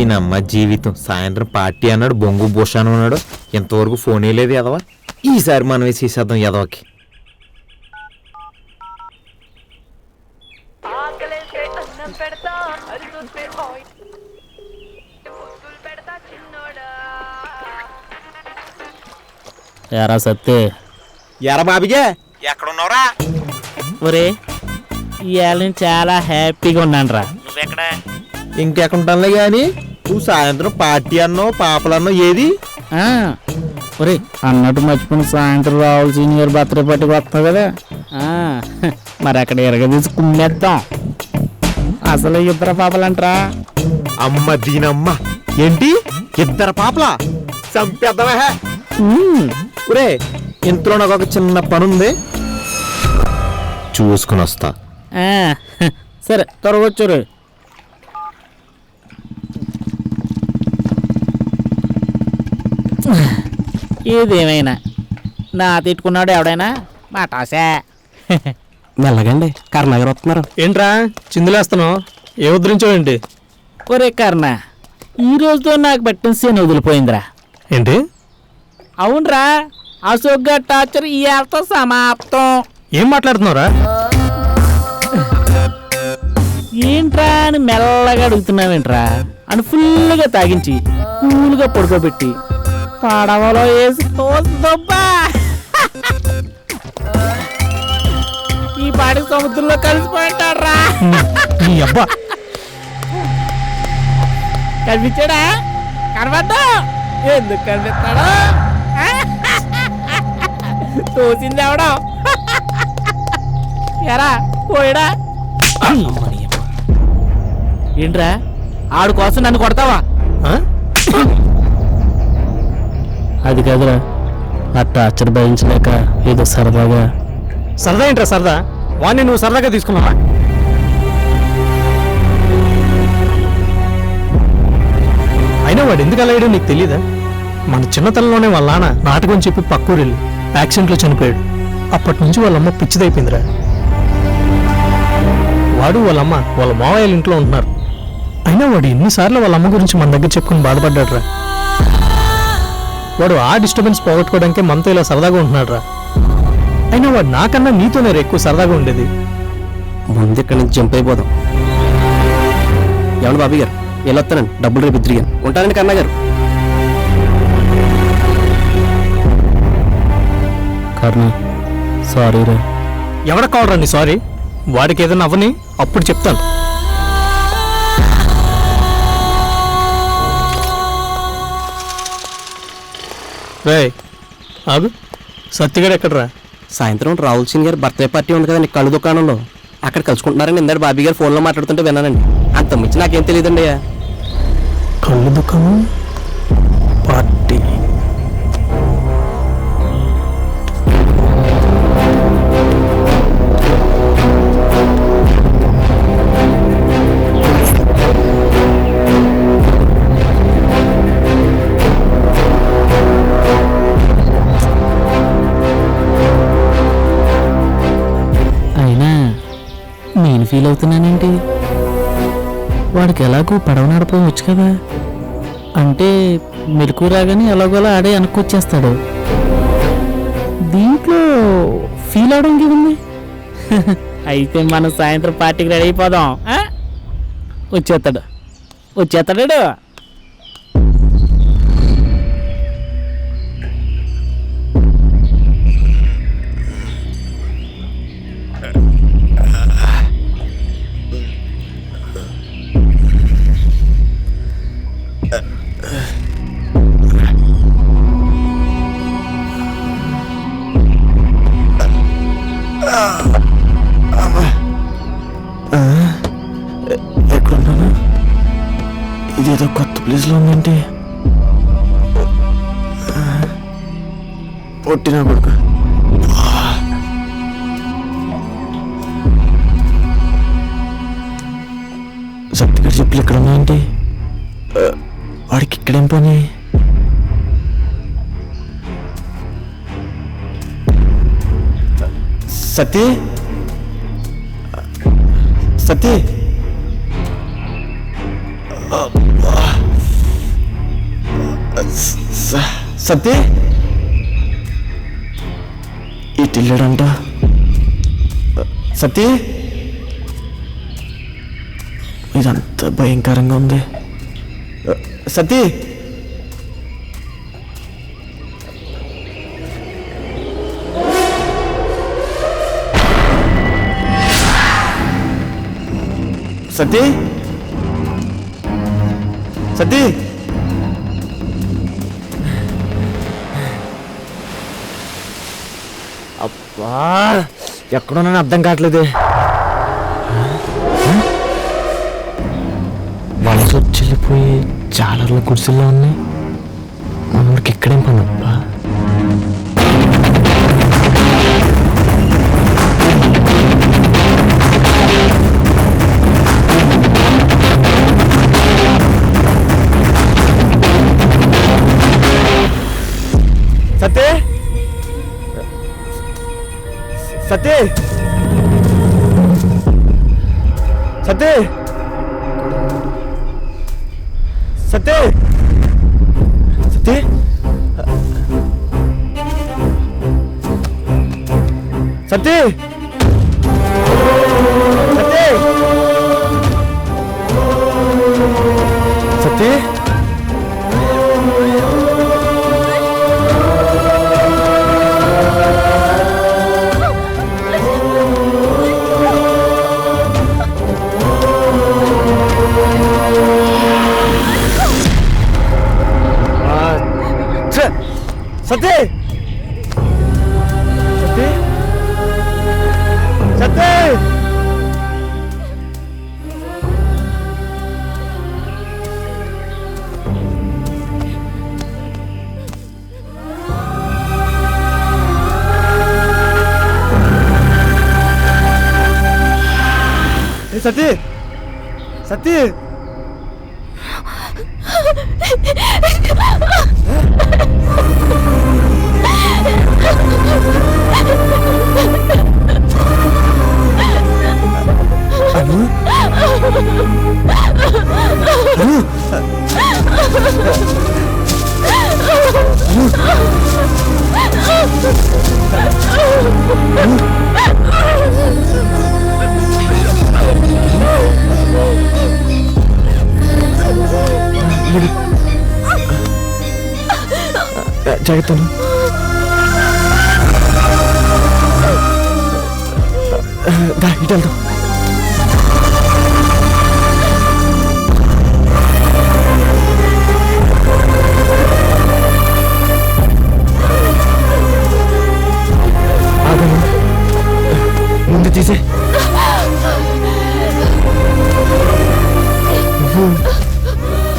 దీనమ్మ జీవితం. సాయంత్రం పార్టీ అన్నాడు, బొంగు భూషణ్ అన్నాడు, ఇంతవరకు ఫోనే లేదు ఎదవా. ఈసారి మనమే చేసేద్దాం ఎదవకి. ఎరా సత్తే, ఎరా బాబిగా ఎక్కడున్నావురా? ఒరే ఇవాళ నేను చాలా హ్యాపీగా ఉన్నాను రా. నువ్వెక్కడ? ఇంకెక్కడుంటానులే గాని నువ్వు సాయంత్రం పార్టీ అన్నావు, పాపలన్నావు, ఏది? ఒరే అన్నట్టు మర్చిపోయిన సాయంత్రం రాహుల్ సీనియర్ బర్త్డే పార్టీకి వస్తావు కదా, మరి అక్కడ ఎరగ తీసి కుమ్మేద్దాం. అసలు ఇద్దరు పాపలంటరా. అమ్మ దీనమ్మ, ఏంటి ఇద్దరు పాపలా? చంపేద్దామా? ఒరే ఇంట్లో నాకు ఒక చిన్న పని ఉంది, చూసుకుని వస్తా. సరే త్వరగా వచ్చారు. ఏదేమైనా నా తిట్టుకున్నాడు ఎవడైనా మాటాసే. మెల్లగండి, కర్ణాగర్ వస్తున్నారు. ఏంట్రా చిందులేస్తున్నావు? ఏ ఉద్ధరించావేంటి? ఒరే కర్ణ, ఈ రోజుతో నాకు పట్టిన శని వదిలిపోయిందిరా. ఏంటి? అవునరా, అశోక్ గారి టార్చర్ ఈ ఏళ్ళతో సమాప్తం. ఏం మాట్లాడుతున్నావురా? ఏంట్రా అని మెల్లగా అడుగుతున్నావేంట్రా అని ఫుల్గా తాగించి కూల్గా పడుకోబెట్టి పడవలో వేసి తోస్తా ఈ పాడి సముద్రంలో కలిసిపోయింటాడ్రా. నీ అబ్బా కనిపించాడా? కనబడ్డా? ఎందుకు కనిపిస్తాడు? తోసింది ఎవడో ఎరా పోయాడా? ఏంట్రా ఆడు కోసం నన్ను కొడతావా? అది కాదురా, ఆ టార్చర్ భరించలేక ఏదో సరదాగా. సరదా ఏంట్రా సరదా? వాడిని నువ్వు సరదాగా తీసుకున్నావా? అయినా వాడు ఎందుకు అలా నీకు తెలీదా? మన చిన్నతనంలోనే వాళ్ళ నాన్న నాటకం చెప్పి పక్కూరెళ్ళి యాక్సిడెంట్లో చనిపోయాడు. అప్పటి నుంచి వాళ్ళమ్మ పిచ్చిదైపోయిందిరా. వాడు వాళ్ళమ్మ వాళ్ళ మావయ్యల ఇంట్లో ఉంటున్నారు. అయినా వాడు ఎన్నిసార్లు వాళ్ళ అమ్మ గురించి మన దగ్గర చెప్పుకుని బాధపడ్డాడు రా. వాడు ఆ డిస్టర్బెన్స్ పోగొట్టుకోవడానికే మనతో ఇలా సరదాగా ఉంటున్నాడు రా. అయినా వాడు నాకన్నా నీతోనే ఎక్కువ సరదాగా ఉండేది. ముందు ఇక్కడి నుంచి జంప్ అయిపోదాం. ఏమన్నా బాబీ గారు, వెళ్ళొస్తానండి, డబ్బులు రేపు ఇద్దరిగాను. ఉంటానండి కన్నా గారు. కర్ణ సారీ రా. ఎవడ కావడండి సారీ? వాడికి ఏదైనా అవ్వని అప్పుడు చెప్తాను. రే ఆగు, సత్తిగాడు ఎక్కడరా? సాయంత్రం రాహుల్ సింగ్ గారు బర్త్డే పార్టీ ఉంది కదండి కళ్ళు దుకాణంలో, అక్కడ కలుసుకుంటున్నారని ఇందాడు బాబీ గారు ఫోన్లో మాట్లాడుతుంటే విన్నానండి. అంత మించి నాకేం తెలియదండి. కళ్ళు దుకాణం పార్టీ. ఫీల్ అవుతున్నానేంటి? వాడికి ఎలాగో పడవ నడపవచ్చు కదా, అంటే మెలకు రాగానే ఎలాగోలా ఆడే అనుకొచ్చేస్తాడు. దీంట్లో ఫీల్ అవడం ఉంది. అయితే మనం సాయంత్రం పార్టీకి రెడీ అయిపోదాం. వచ్చేస్తాడు. ఎక్కడున్నాను? ఇదేదో కొత్త ప్లేస్లో ఉందేంటి? పొట్టినా కొడుకు. సత్తిగడి చెప్పులు ఇక్కడ ఉన్నాయంటే వాడికి ఇక్కడేం పని? సత్తి సత్తి సత్య ఇటిల్లాడంట. సత్య ఇదంతా భయంకరంగా ఉంది. సత్య సత్య సత్య అబ్బా ఎక్కడున్నా అర్థం కావట్లేదే. వలస వచ్చి వెళ్ళిపోయి చాలా కుర్చీల్లో ఉన్నాయి. మనకి ఇక్కడేం పని అబ్బా. సత్య సత్య సత్య సత్య సత్య సత్య సత్య సత్య సత్య సత్య సత్య సత్య సత్య జాగ్రత్తను ఇటు వెళ్దాం. ముందు తీసే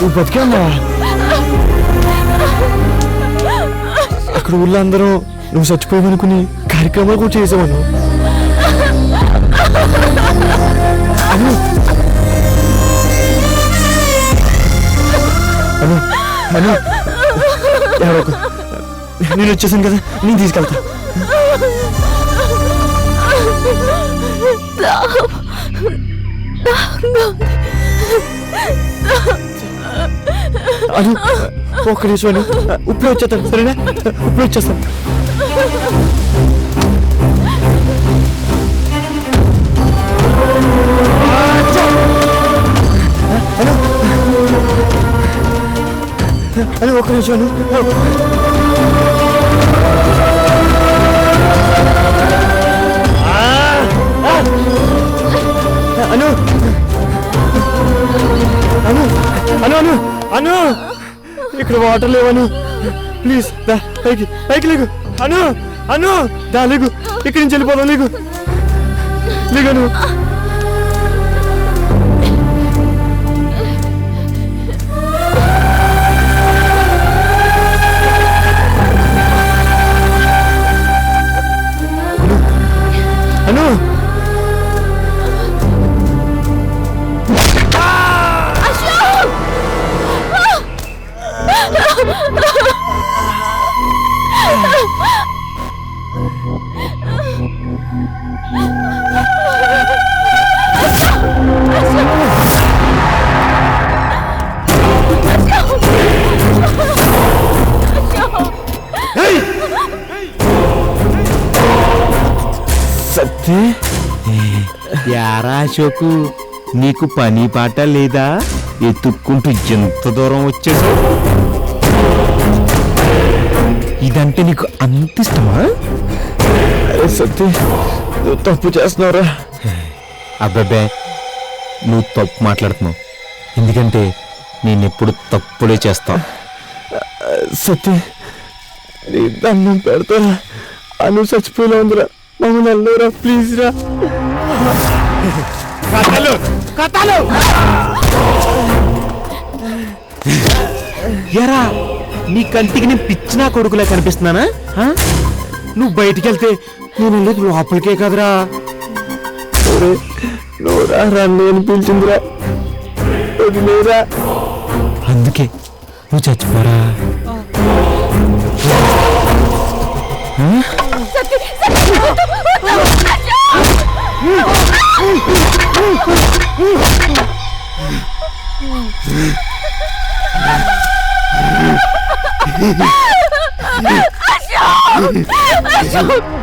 నువ్వు బతికేమ్మా. అక్కడ ఊళ్ళో అందరూ నువ్వు చచ్చిపోయావనుకుని కార్యక్రమాలు కూడా చేసేవాను. అను అను అను ఎవరొక నేను వచ్చేసాను కదా, నేను తీసుకెళ్తా. అను ఒక్క నిమిషం అను, ఇప్పుడు వచ్చేస్తాను సరేనా, ఇప్పుడు వచ్చేస్తాను. అను ఒక్క నిమిషం అను. అను అను అను అను అను ఇక్కడ వాటర్ లేవను, ప్లీజ్ దా పైకి పైకి లేగు. అను అను దా లేగు, ఇక్కడి నుంచి వెళ్ళిపోదాం. లేగు లేగను. అను సత్తి యారా అశోకు నీకు పని పాట లేదా ఎత్తుక్కుంటూ ఎంత దూరం వచ్చాడు ఇదంటే నీకు అంత ఇష్టమా అరే సత్తి నువ్వు తప్పు చేస్తున్నావురా అబ్బాబే నువ్వు తప్పు మాట్లాడుతున్నావు ఎందుకంటే నేను ఎప్పుడు తప్పులే చేస్తావు సత్య నీ దండం పెడతారా అను చచ్చిపోయినా ఉందిరా మమ్మల్ని అల్లురా ప్లీజ్ రా కథలు కథలు ఎరా నీ కంటికి నేను పిచ్చినా కొడుకులా కనిపిస్తున్నానా నువ్వు బయటికి వెళ్తే నేను వెళ్ళేది లోపలికే కదరా నువ్వు రా నేను పిలిచిందిరా వదిలేరా అందుకే నువ్వు చచ్చిపోరా Ashok!